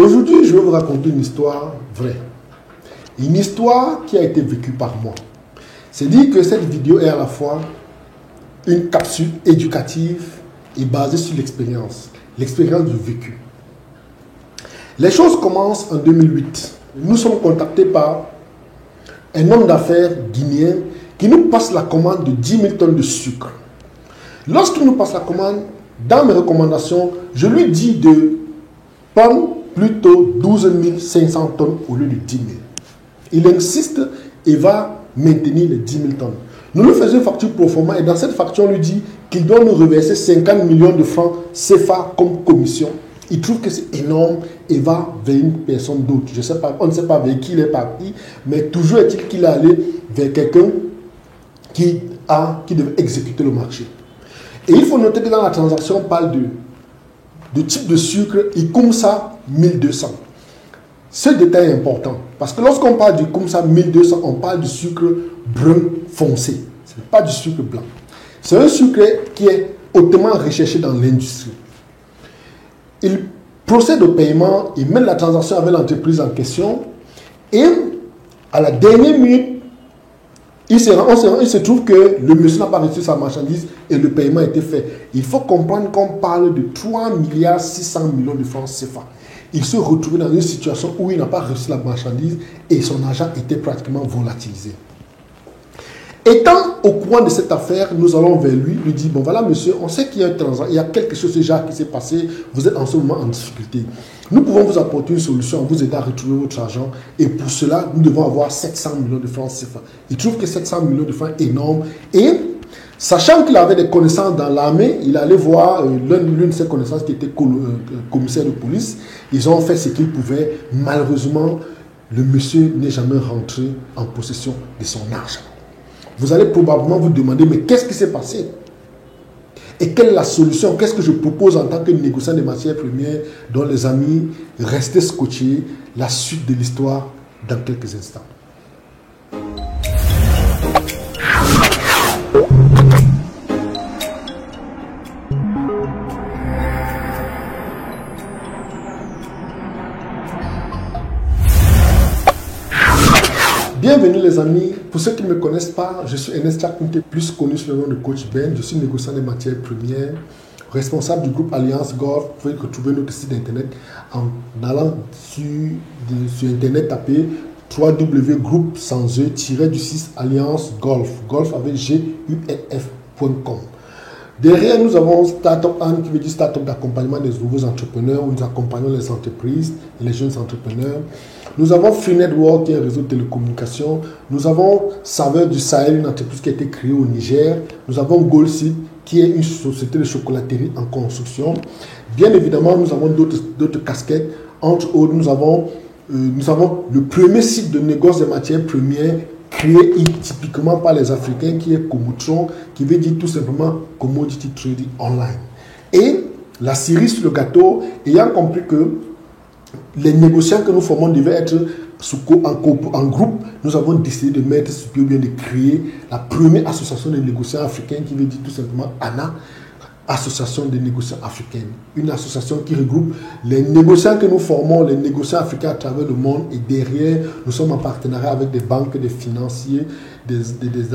Aujourd'hui, je vais vous raconter une histoire vraie. Une histoire qui a été vécue par moi. C'est dire que cette vidéo est à la fois une capsule éducative et basée sur l'expérience du vécu. Les choses commencent en 2008. Nous sommes contactés par un homme d'affaires guinéen qui nous passe la commande de 10 000 tonnes de sucre. Lorsqu'il nous passe la commande, dans mes recommandations, je lui dis de prendre plutôt 12 500 tonnes au lieu de 10 000. Il insiste et va maintenir les 10 000 tonnes. Nous lui faisons une facture pro forma et dans cette facture, on lui dit qu'il doit nous reverser 50 millions de francs CFA comme commission. Il trouve que c'est énorme et va vers une personne d'autre. Je sais pas, on ne sait pas vers qui il est parti, mais toujours est-il qu'il est allé vers quelqu'un qui devait exécuter le marché. Et il faut noter que dans la transaction, on parle de type de sucre Ikumsa 1200. Ce détail est important parce que lorsqu'on parle du Ikumsa 1200, on parle du sucre brun foncé. Ce n'est pas du sucre blanc. C'est un sucre qui est hautement recherché dans l'industrie. Il procède au paiement, il mène la transaction avec l'entreprise en question et à la dernière minute, il se trouve que le monsieur n'a pas reçu sa marchandise et le paiement a été fait. Il faut comprendre qu'on parle de 3 600 millions de francs CFA. Il se retrouvait dans une situation où il n'a pas reçu la marchandise et son argent était pratiquement volatilisé. Étant au courant de cette affaire, nous allons vers lui, lui dire, bon voilà monsieur, on sait qu'il y a il y a quelque chose déjà qui s'est passé, vous êtes en ce moment en difficulté. Nous pouvons vous apporter une solution, vous aider à retrouver votre argent et pour cela, nous devons avoir 700 millions de francs CFA. Il trouve que 700 millions de francs est énorme et sachant qu'il avait des connaissances dans l'armée, il allait voir l'une de ses connaissances qui était commissaire de police. Ils ont fait ce qu'ils pouvaient. Malheureusement, le monsieur n'est jamais rentré en possession de son argent. Vous allez probablement vous demander, mais qu'est-ce qui s'est passé? Et quelle est la solution? Qu'est-ce que je propose en tant que négociant des matières premières dont les amis restez scotchés? La suite de l'histoire dans quelques instants. Bienvenue les amis, pour ceux qui ne me connaissent pas, je suis Ernest Chakunte, plus connu sous le nom de Coach Ben, je suis négociant des matières premières, responsable du groupe Alliance Golf. Vous pouvez retrouver notre site internet en allant sur internet, taper www.groupe sans e-du6 Alliance Golf, golf avec gulf.com. Derrière, nous avons Startup Anne, qui veut dire Startup d'accompagnement des nouveaux entrepreneurs, où nous accompagnons les entreprises et les jeunes entrepreneurs. Nous avons Free Network, qui est un réseau de télécommunications. Nous avons Saveur du Sahel, une entreprise qui a été créée au Niger. Nous avons Goldseed, qui est une société de chocolaterie en construction. Bien évidemment, nous avons d'autres casquettes. Entre autres, nous avons le premier site de négoce des matières premières créé typiquement par les Africains, qui est Comutron, qui veut dire tout simplement Commodity Trading Online. Et la cerise sur le gâteau, ayant compris que les négociants que nous formons devaient être en groupe, nous avons décidé de mettre sur pied, ou bien de créer la première association des négociants africains, qui veut dire tout simplement ANA, Association des négociants africains. Une association qui regroupe les négociants que nous formons, les négociants africains à travers le monde, et derrière, nous sommes en partenariat avec des banques, des financiers, des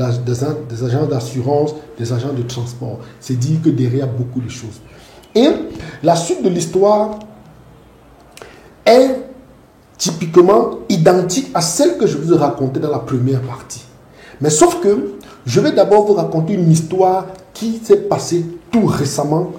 agents d'assurance, des agents de transport. C'est dire que derrière, il y a beaucoup de choses. Et la suite de l'histoire est typiquement identique à celle que je vous ai racontée dans la première partie. Mais sauf que je vais d'abord vous raconter une histoire qui s'est passée tout récemment,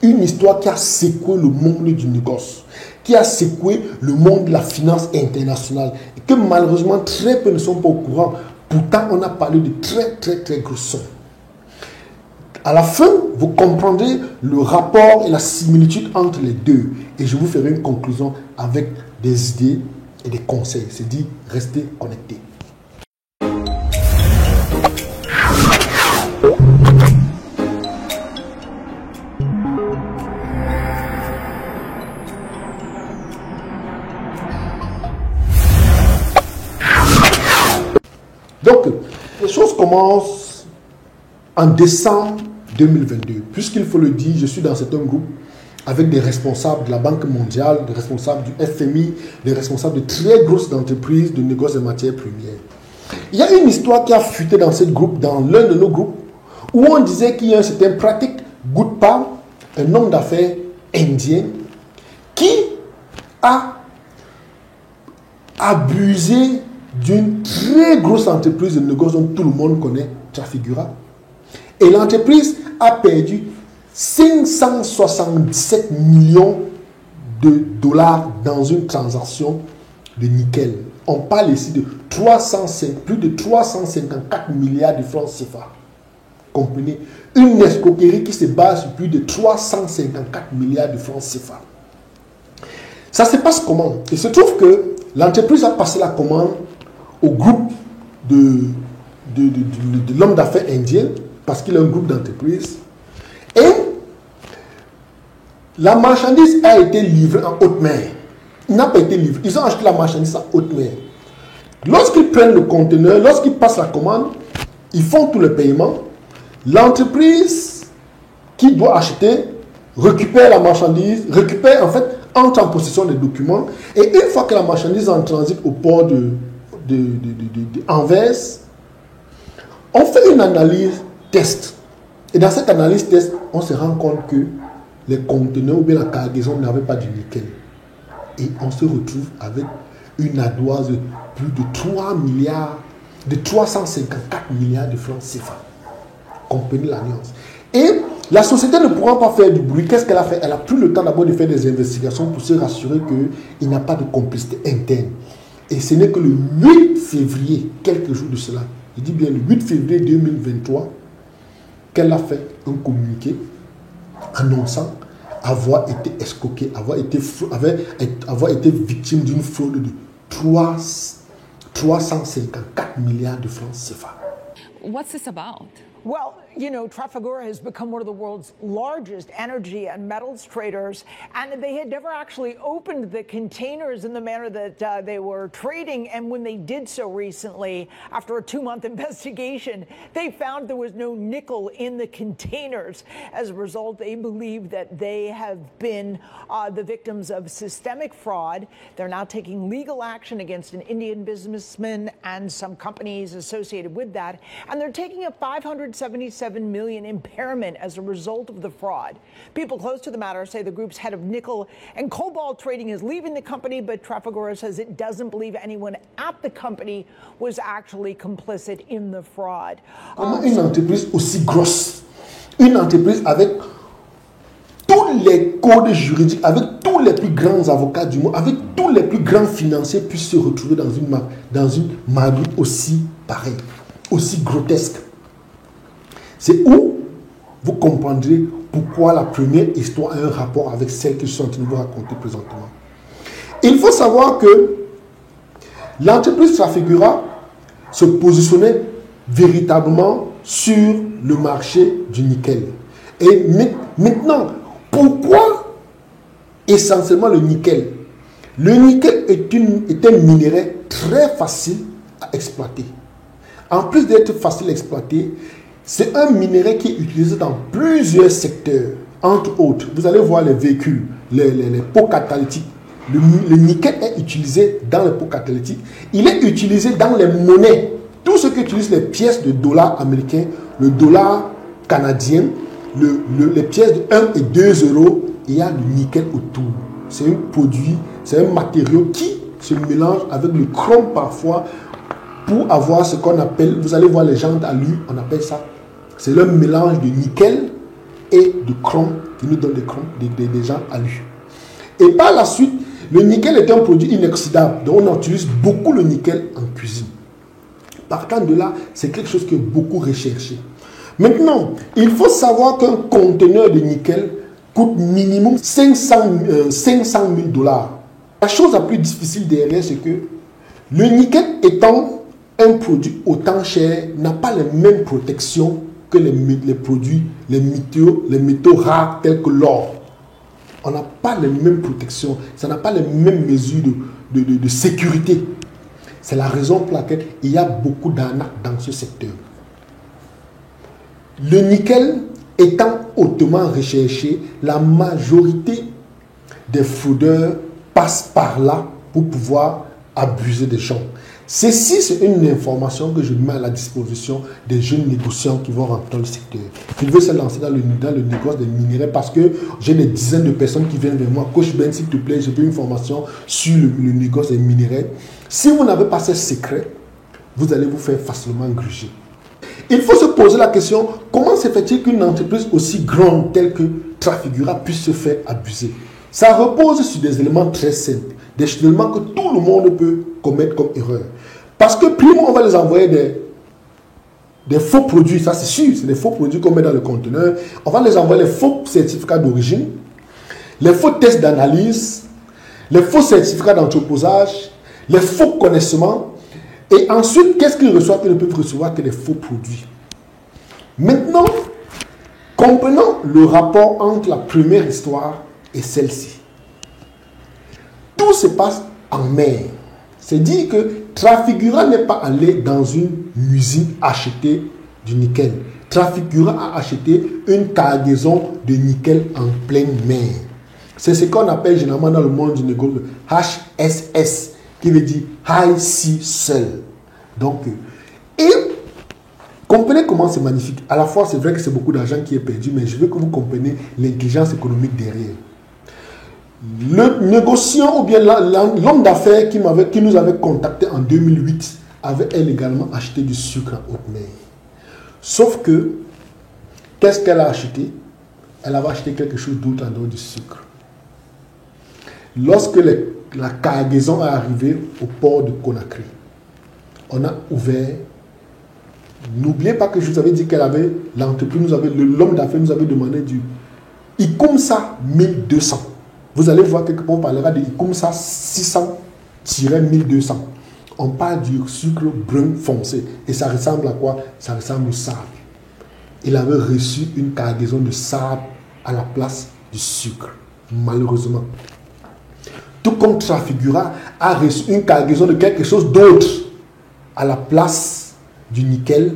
une histoire qui a secoué le monde du négoce, qui a secoué le monde de la finance internationale et que malheureusement très peu ne sont pas au courant. Pourtant, on a parlé de très grosses sommes. À la fin, vous comprendrez le rapport et la similitude entre les deux. Et je vous ferai une conclusion avec des idées et des conseils. C'est dit, restez connectés. Donc, les choses commencent en décembre 2022. Puisqu'il faut le dire, je suis dans certains groupes avec des responsables de la Banque mondiale, des responsables du FMI, des responsables de très grosses entreprises de négoce de matières premières. Il y a une histoire qui a fuité dans ce groupe, dans l'un de nos groupes, où on disait qu'il y a un certain Pratik Gudpal, un homme d'affaires indien, qui a abusé d'une très grosse entreprise de négoce dont tout le monde connaît, Trafigura. Et l'entreprise a perdu 577 millions de dollars dans une transaction de nickel. On parle ici de plus de 354 milliards de francs CFA. Comprenez, une escroquerie qui se base sur plus de 354 milliards de francs CFA. Ça se passe comment? Il se trouve que l'entreprise a passé la commande au groupe de l'homme d'affaires indien, parce qu'il a un groupe d'entreprises, et la marchandise a été livrée en haute mer. Il n'a pas été livré. Ils ont acheté la marchandise en haute mer. Lorsqu'ils prennent le conteneur, lorsqu'ils passent la commande, ils font tout le paiement. L'entreprise qui doit acheter récupère la marchandise, entre en possession des documents, et une fois que la marchandise est en transit au port d'Anvers, on fait une analyse test. Et dans cette analyse test, on se rend compte que les conteneurs ou bien la cargaison n'avaient pas du nickel. Et on se retrouve avec une ardoise de plus de 354 milliards de francs CFA. Comprenez l'alliance. Et la société ne pourra pas faire du bruit. Qu'est-ce qu'elle a fait? Elle a pris le temps d'abord de faire des investigations pour se rassurer qu'il n'y a pas de complicité interne. Et ce n'est que le 8 février, quelques jours de cela, je dis bien le 8 février 2023, qu'elle a fait un communiqué annonçant avoir été escroquée, avoir été victime d'une fraude de 354 milliards de francs CFA. What's this about? Well, you know, Trafigura has become one of the world's largest energy and metals traders, and they had never actually opened the containers in the manner that they were trading. And when they did so recently, after a 2-month investigation, they found there was no nickel in the containers. As a result, they believe that they have been the victims of systemic fraud. They're now taking legal action against an Indian businessman and some companies associated with that, and they're taking a $577 million impairment as a result of the fraud. People close to the matter say the group's head of nickel and cobalt trading is leaving the company, but Trafigura says it doesn't believe anyone at the company was actually complicit in the fraud. Une entreprise aussi grosse, une entreprise avec tous les codes juridiques, avec tous les plus grands avocats du monde, avec tous les plus grands financiers, puissent se retrouver dans une magouille aussi pareille, aussi grotesque. C'est où vous comprendrez pourquoi la première histoire a un rapport avec celle que je suis en train de vous raconter présentement. Il faut savoir que l'entreprise Trafigura se positionnait véritablement sur le marché du nickel. Et maintenant, pourquoi essentiellement le nickel? Le nickel est un minerai très facile à exploiter. En plus d'être facile à exploiter, c'est un minerai qui est utilisé dans plusieurs secteurs. Entre autres, vous allez voir les véhicules, les pots catalytiques. Le nickel est utilisé dans les pots catalytiques. Il est utilisé dans les monnaies. Tout ce qui utilise les pièces de dollars américains, le dollar canadien, les pièces de 1 et 2 euros, il y a du nickel autour. C'est un produit, c'est un matériau qui se mélange avec le chrome parfois pour avoir ce qu'on appelle, vous allez voir les jantes à lui, on appelle ça, c'est le mélange de nickel et de chrome qui nous donne des jantes à lui. Et par la suite, le nickel est un produit inoxydable, donc on utilise beaucoup le nickel en cuisine. Partant de là, c'est quelque chose qui est beaucoup recherché. Maintenant, il faut savoir qu'un conteneur de nickel coûte minimum 500 000 dollars. La chose la plus difficile derrière, c'est que le nickel étant un produit autant cher, n'a pas les mêmes protections que les produits, les métaux rares tels que l'or. On n'a pas les mêmes protections, ça n'a pas les mêmes mesures de sécurité. C'est la raison pour laquelle il y a beaucoup d'arnaques dans ce secteur. Le nickel étant hautement recherché, la majorité des fraudeurs passent par là pour pouvoir abuser des gens. Ceci, c'est une information que je mets à la disposition des jeunes négociants qui vont rentrer dans le secteur. Qui veulent se lancer dans le négoce des minerais parce que j'ai des dizaines de personnes qui viennent vers moi. Coach Ben, s'il te plaît, j'ai veux une formation sur le négoce des minerais. Si vous n'avez pas ces secrets, vous allez vous faire facilement gruger. Il faut se poser la question, comment se fait-il qu'une entreprise aussi grande telle que Trafigura puisse se faire abuser? Ça repose sur des éléments très simples, des éléments que tout le monde peut commettre comme erreur. Parce que plus on va les envoyer des faux produits, ça c'est sûr, c'est des faux produits qu'on met dans le conteneur. On va les envoyer les faux certificats d'origine, les faux tests d'analyse, les faux certificats d'entreposage, les faux connaissements. Et ensuite, qu'est-ce qu'ils reçoivent? Ils ne peuvent recevoir que des faux produits. Maintenant, comprenons le rapport entre la première histoire et celle-ci. Tout se passe en mer. C'est dire que Trafigura n'est pas allé dans une usine acheter du nickel. Trafigura a acheté une cargaison de nickel en pleine mer. C'est ce qu'on appelle généralement dans le monde du négoce le HSS, qui veut dire High Sea Sell. Donc, et comprenez comment c'est magnifique. À la fois, c'est vrai que c'est beaucoup d'argent qui est perdu, mais je veux que vous compreniez l'intelligence économique derrière. Le négociant ou bien l'homme d'affaires qui nous avait contacté en 2008 avait elle également acheté du sucre en haute mer. Sauf que, qu'est-ce qu'elle a acheté? Elle avait acheté quelque chose d'autre en dehors du sucre. Lorsque la cargaison est arrivée au port de Conakry, on a ouvert. N'oubliez pas que je vous avais dit qu'elle avait, l'entreprise, l'homme d'affaires nous avait demandé du Ikumsa 1200. Vous allez voir quelque part, on parlera de Ikumsa 600-1200. On parle du sucre brun foncé. Et ça ressemble à quoi? Ça ressemble au sable. Il avait reçu une cargaison de sable à la place du sucre, malheureusement. Tout comme Trafigura a reçu une cargaison de quelque chose d'autre à la place du nickel,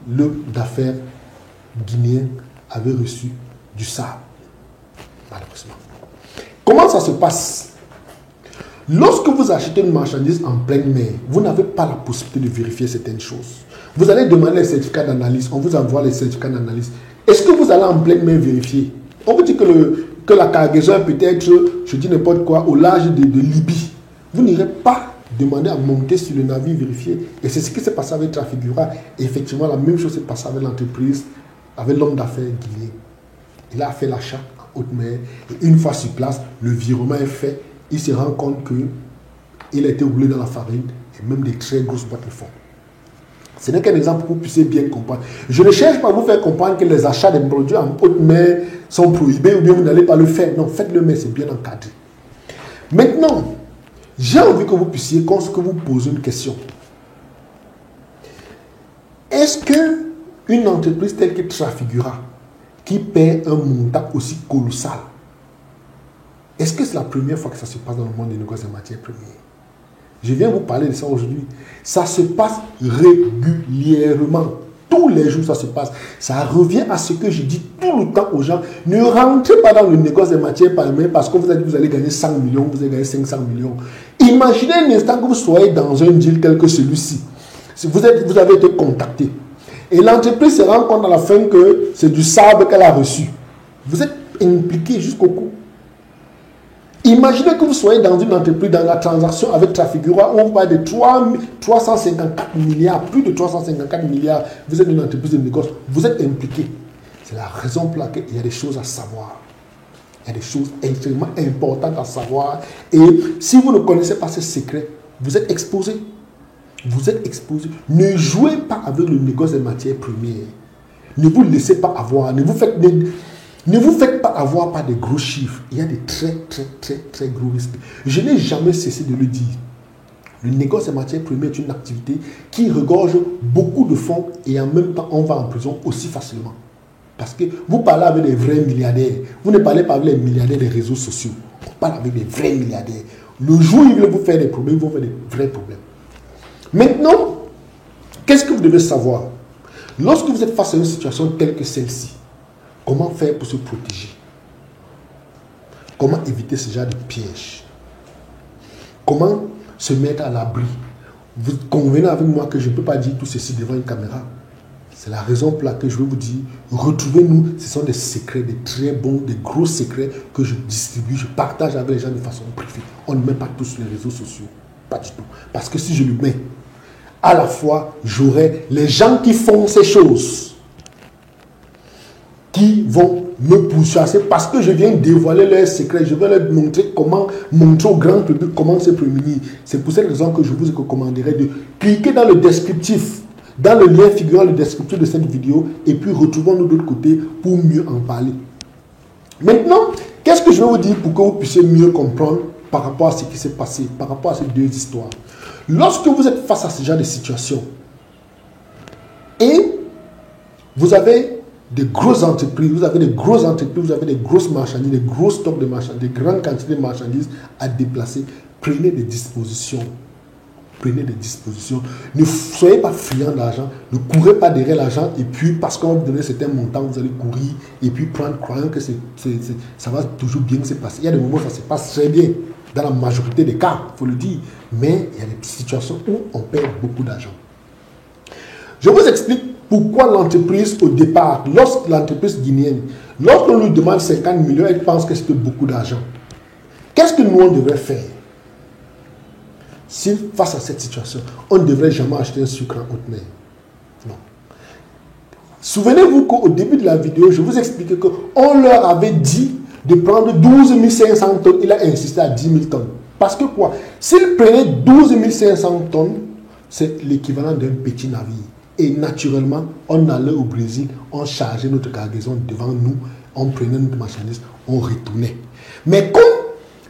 l'homme d'affaires guinéen avait reçu du sable, malheureusement. Comment ça se passe? Lorsque vous achetez une marchandise en pleine mer, vous n'avez pas la possibilité de vérifier certaines choses. Vous allez demander les certificats d'analyse, on vous envoie les certificats d'analyse. Est-ce que vous allez en pleine mer vérifier? On vous dit que la cargaison est peut-être, je dis n'importe quoi, au large de Libye. Vous n'irez pas demander à monter sur le navire vérifier. Et c'est ce qui s'est passé avec Trafigura. Et effectivement, la même chose s'est passée avec l'entreprise, avec l'homme d'affaires guinéen. Il a fait l'achat en haute mer. Et une fois sur place, le virement est fait. Il se rend compte qu'il a été roulé dans la farine. Et même des très grosses boîtes le font. Ce n'est qu'un exemple pour que vous puissiez bien comprendre. Je ne cherche pas à vous faire comprendre que les achats des produits en haute mer sont prohibés ou bien vous n'allez pas le faire. Non, faites-le, mais c'est bien encadré. Maintenant, j'ai envie que vous puissiez, que vous posez une question. Est-ce qu'une entreprise telle que Trafigura, qui perd un montant aussi colossal, est-ce que c'est la première fois que ça se passe dans le monde des négoces de matières premières? Je viens vous parler de ça aujourd'hui. Ça se passe régulièrement. Tous les jours, ça se passe. Ça revient à ce que je dis tout le temps aux gens. Ne rentrez pas dans le négoce des matières premières parce que vous avez dit que vous allez gagner 100 millions, vous allez gagner 500 millions. Imaginez un instant que vous soyez dans un deal tel que celui-ci. Vous avez été contacté. Et l'entreprise se rend compte à la fin que c'est du sable qu'elle a reçu. Vous êtes impliqué jusqu'au cou. Imaginez que vous soyez dans une entreprise, dans la transaction avec Trafigura, où on parle de 354 milliards, plus de 354 milliards. Vous êtes une entreprise de négoce, vous êtes impliqué. C'est la raison pour laquelle il y a des choses à savoir. Il y a des choses extrêmement importantes à savoir. Et si vous ne connaissez pas ces secrets, vous êtes exposé. Vous êtes exposé. Ne jouez pas avec le négoce des matières premières. Ne vous laissez pas avoir. Ne vous faites pas avoir par des gros chiffres. Il y a des très gros risques. Je n'ai jamais cessé de le dire. Le négoce des matières premières est une activité qui regorge beaucoup de fonds et en même temps, on va en prison aussi facilement. Parce que vous parlez avec des vrais milliardaires. Vous ne parlez pas avec les milliardaires des réseaux sociaux. On parle avec des vrais milliardaires. Le jour où ils veulent vous faire des problèmes, ils vont faire des vrais problèmes. Maintenant, qu'est-ce que vous devez savoir? Lorsque vous êtes face à une situation telle que celle-ci, Comment faire pour se protéger? Comment éviter ce genre de piège? Comment se mettre à l'abri? Vous convenez avec moi que je ne peux pas dire tout ceci devant une caméra. C'est la raison pour laquelle je vais vous dire, retrouvez-nous. Ce sont des secrets, des très bons, des gros secrets que je distribue, je partage avec les gens de façon privée. On ne met pas tout sur les réseaux sociaux. Pas du tout. Parce que si je le mets, à la fois, j'aurai les gens qui font ces choses, qui vont me pourchasser parce que je viens dévoiler leurs secrets. Je vais leur montrer comment, montrer au grand public comment se prémunir. C'est pour cette raison que je vous recommanderais de cliquer dans le descriptif, dans le lien figurant le descriptif de cette vidéo, et puis retrouvons-nous de l'autre côté pour mieux en parler. Maintenant, qu'est-ce que je vais vous dire pour que vous puissiez mieux comprendre par rapport à ce qui s'est passé, par rapport à ces deux histoires? Lorsque vous êtes face à ce genre de situation, et vous avez des grosses entreprises, vous avez des grosses entreprises, vous avez des grosses marchandises, des gros stocks de marchandises, des grandes quantités de marchandises à déplacer, prenez des dispositions. Prenez des dispositions. Ne soyez pas friands d'argent, ne courez pas derrière l'argent et puis parce qu'on va vous donner certains montants, vous allez courir et puis prendre, croyant que ça va toujours bien se passer. Il y a des moments où ça se passe très bien, dans la majorité des cas, il faut le dire, mais il y a des situations où on perd beaucoup d'argent. Je vous explique pourquoi l'entreprise au départ, lorsque l'entreprise guinéenne, lorsqu'on lui demande 50 millions, elle pense que c'est beaucoup d'argent. Qu'est-ce que nous on devrait faire? Si face à cette situation, on ne devrait jamais acheter un sucre en haute mer. Non. Souvenez-vous qu'au début de la vidéo, je vous expliquais qu'on leur avait dit de prendre 12 500 tonnes. Il a insisté à 10 000 tonnes. Parce que quoi? S'il prenait 12 500 tonnes, c'est l'équivalent d'un petit navire. Et naturellement, on allait au Brésil, on chargeait notre cargaison devant nous, on prenait notre marchandise, on retournait. Mais comme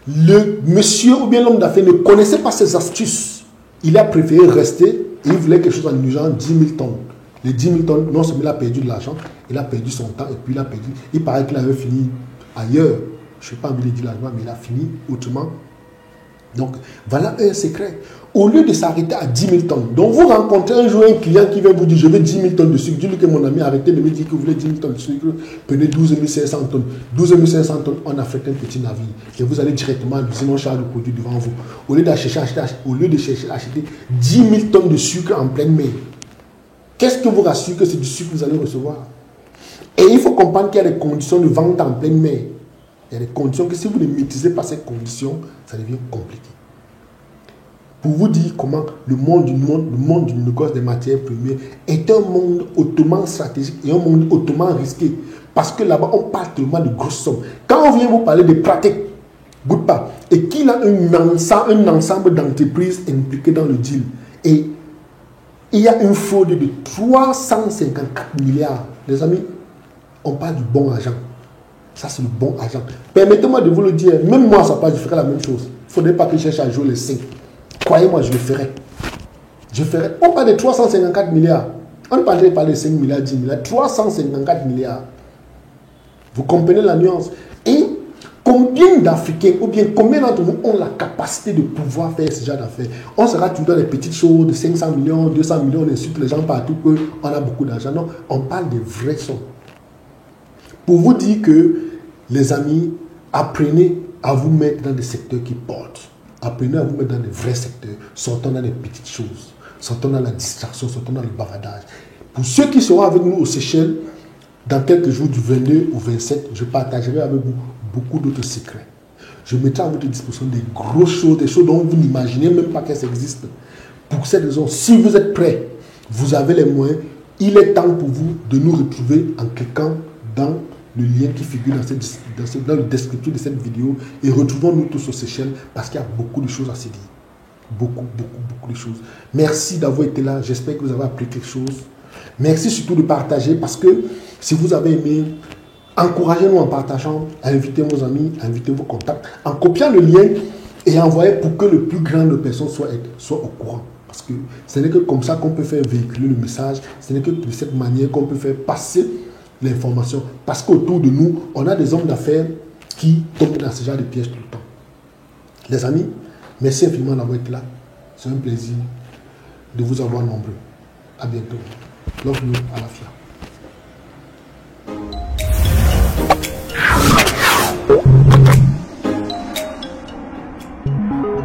le monsieur ou bien l'homme d'affaires ne connaissait pas ces astuces, il a préféré rester et il voulait quelque chose en usant 10 000 tonnes. Les 10 000 tonnes, non seulement il a perdu de l'argent, il a perdu son temps et puis il a perdu. Il paraît qu'il avait fini ailleurs. Je ne sais pas envie de dire l'argent, mais il a fini autrement. Donc, voilà un secret. Au lieu de s'arrêter à 10 000 tonnes, donc vous rencontrez un jour un client qui vient vous dire je veux 10 000 tonnes de sucre. Dis-lui que mon ami, arrêtez de me dire que vous voulez 10 000 tonnes de sucre. Prenez 12 500 tonnes. 12 500 tonnes, on affecte un petit navire. Et vous allez directement à l'usine, on charge le produit devant vous. Au lieu de chercher à acheter 10 000 tonnes de sucre en pleine mer, qu'est-ce que vous rassure que c'est du sucre que vous allez recevoir? Et il faut comprendre qu'il y a des conditions de vente en pleine mer. Il y a des conditions que si vous ne maîtrisez pas ces conditions, ça devient compliqué. Pour vous dire comment le monde du négoce des matières premières est un monde hautement stratégique et un monde hautement risqué. Parce que là-bas, on parle tellement de grosses sommes. Quand on vient vous parler de pratiques, goûte pas, et qu'il a un ensemble d'entreprises impliquées dans le deal, et il y a une fraude de 354 milliards. Les amis, on parle du bon argent. Ça, c'est le bon argent. Permettez-moi de vous le dire, même moi, ça passe, je ferai la même chose. Il ne faudrait pas que je cherche à jouer les 5. Croyez-moi, je le ferai. Je ferai. On parle de 354 milliards. On ne parle pas de 5 milliards, 10 milliards. 354 milliards. Vous comprenez la nuance? Et combien d'Africains, ou bien combien d'entre nous ont la capacité de pouvoir faire ce genre d'affaires? On sera toujours dans les petites choses de 500 millions, 200 millions, on insulte les gens partout qu'on a beaucoup d'argent. Non, on parle de vraies sommes. Pour vous dire que, les amis, apprenez à vous mettre dans des secteurs qui portent. Apprenez à vous mettre dans des vrais secteurs. Sortons dans les petites choses. Sortons dans la distraction, sortons dans le bavardage. Pour ceux qui seront avec nous aux Seychelles, dans quelques jours du 22 au 27, je partagerai avec vous beaucoup d'autres secrets. Je mettrai à votre disposition des grosses choses, des choses dont vous n'imaginez même pas qu'elles existent. Pour cette raison, si vous êtes prêts, vous avez les moyens, il est temps pour vous de nous retrouver en cliquant dans le lien qui figure dans le descriptif de cette vidéo et retrouvons-nous tous aux Seychelles parce qu'il y a beaucoup de choses à se dire. Beaucoup de choses. Merci d'avoir été là. J'espère que vous avez appris quelque chose. Merci surtout de partager parce que si vous avez aimé, encouragez-nous en partageant, invitez vos amis, invitez vos contacts, en copiant le lien et envoyez pour que le plus grand de personnes soient au courant. Parce que ce n'est que comme ça qu'on peut faire véhiculer le message, ce n'est que de cette manière qu'on peut faire passer l'information. Parce qu'autour de nous, on a des hommes d'affaires qui tombent dans ce genre de pièges tout le temps. Les amis, merci infiniment d'avoir été là. C'est un plaisir de vous avoir nombreux. À bientôt. Love you, à la fin. Merci.